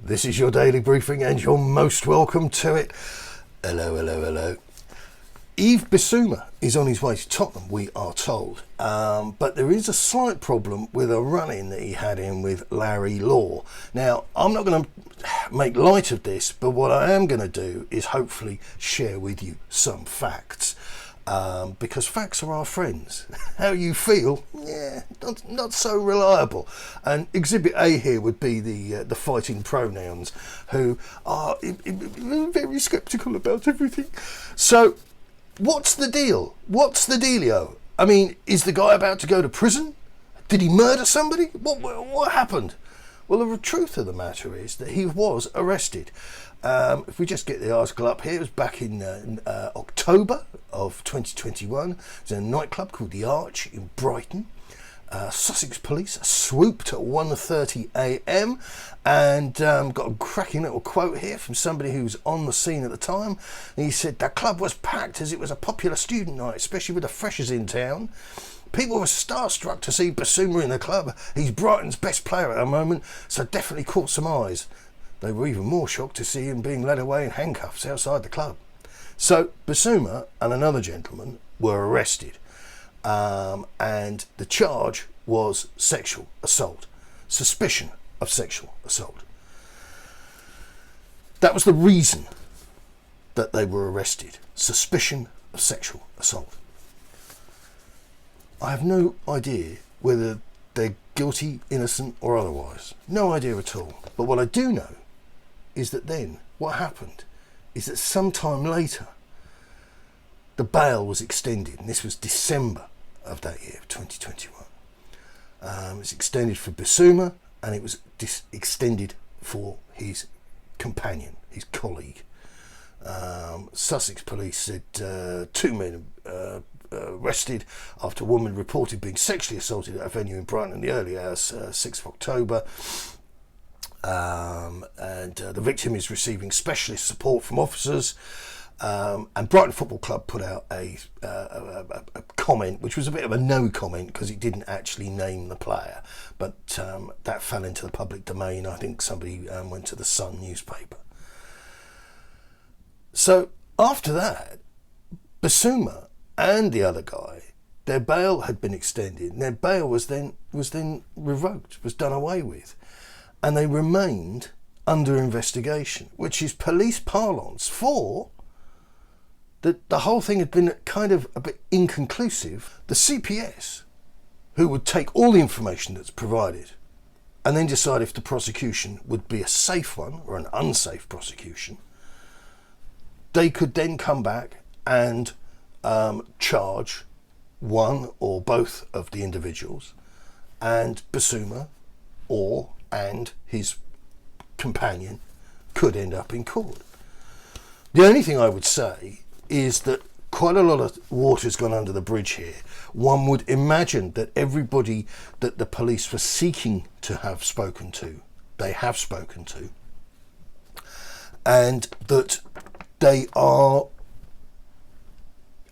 This is your daily briefing and you're most welcome to it. Hello, hello, hello. Yves Bissouma is on his way to Tottenham, we are told. But there is a slight problem with a run-in that he had in with Larry Law. Now, I'm not going to make light of this, but what I am going to do is hopefully share with you some facts. Because facts are our friends. How you feel, yeah, not so reliable. And Exhibit A here would be the fighting pronouns, who are very sceptical about everything. So, what's the deal? What's the dealio? I mean, is the guy about to go to prison? Did he murder somebody? What happened? Well, the truth of the matter is that he was arrested. If we just get the article up here, it was back in October of 2021. It was in a nightclub called the Arch in Brighton. Sussex Police swooped at 1:30 a.m. and got a cracking little quote here from somebody who was on the scene at the time. And he said, "The club was packed as it was a popular student night, especially with the freshers in town. People were starstruck to see Bissouma in the club. He's Brighton's best player at the moment, so definitely caught some eyes. They were even more shocked to see him being led away in handcuffs outside the club." So Bissouma and another gentleman were arrested, and the charge was sexual assault, suspicion of sexual assault. That was the reason that they were arrested, suspicion of sexual assault. I have no idea whether they're guilty, innocent or otherwise. No idea at all. But what I do know is that then what happened is that sometime later the bail was extended, and this was December of that year, 2021. It was extended for Bissouma, and it was extended for his companion, his colleague. Sussex Police said 2 men arrested after a woman reported being sexually assaulted at a venue in Brighton in the early hours, 6th of October. And the victim is receiving specialist support from officers. And Brighton Football Club put out a comment, which was a bit of a no comment because it didn't actually name the player, but that fell into the public domain. I think somebody went to the Sun newspaper. So after that, Bissouma and the other guy, their bail had been extended, and their bail was then revoked, was done away with, and they remained under investigation, which is police parlance for the whole thing had been kind of a bit inconclusive. The CPS, who would take all the information that's provided and then decide if the prosecution would be a safe one or an unsafe prosecution, they could then come back and charge one or both of the individuals, and Bissouma and his companion could end up in court. The only thing I would say is that quite a lot of water's gone under the bridge here. One would imagine that everybody that the police were seeking to have spoken to, they have spoken to, and that they are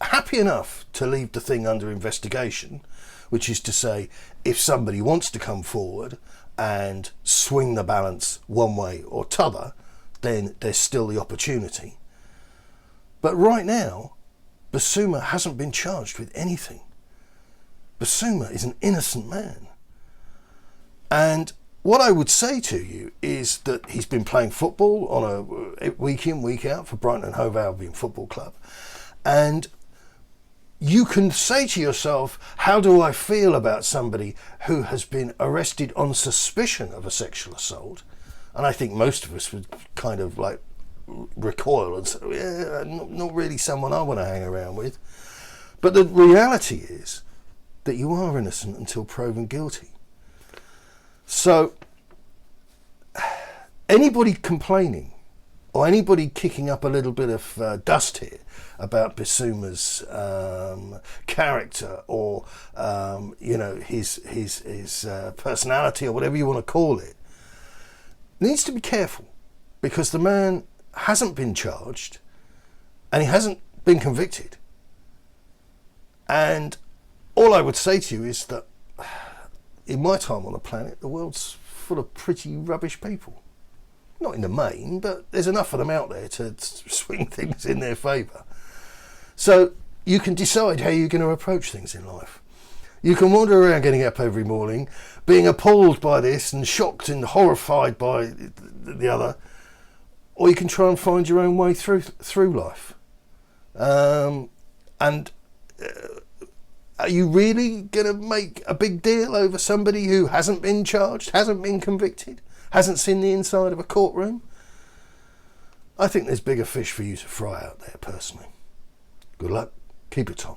happy enough to leave the thing under investigation, which is to say, if somebody wants to come forward and swing the balance one way or t'other, then there's still the opportunity. But right now, Bissouma hasn't been charged with anything. Bissouma is an innocent man. And what I would say to you is that he's been playing football on a week in, week out for Brighton Hove Albion Football Club. And you can say to yourself, how do I feel about somebody who has been arrested on suspicion of a sexual assault? And I think most of us would kind of like recoil and say, yeah, not really someone I want to hang around with. But the reality is that you are innocent until proven guilty. So anybody complaining or anybody kicking up a little bit of dust here about Bissouma's character or his personality or whatever you want to call it needs to be careful, because the man hasn't been charged and he hasn't been convicted. And all I would say to you is that in my time on the planet, the world's full of pretty rubbish people. Not in the main, but there's enough of them out there to swing things in their favour. So you can decide how you're going to approach things in life. You can wander around getting up every morning, being appalled by this and shocked and horrified by the other, or you can try and find your own way through life. Are you really going to make a big deal over somebody who hasn't been charged, hasn't been convicted, hasn't seen the inside of a courtroom? I think there's bigger fish for you to fry out there, personally. Good luck. Keep it on.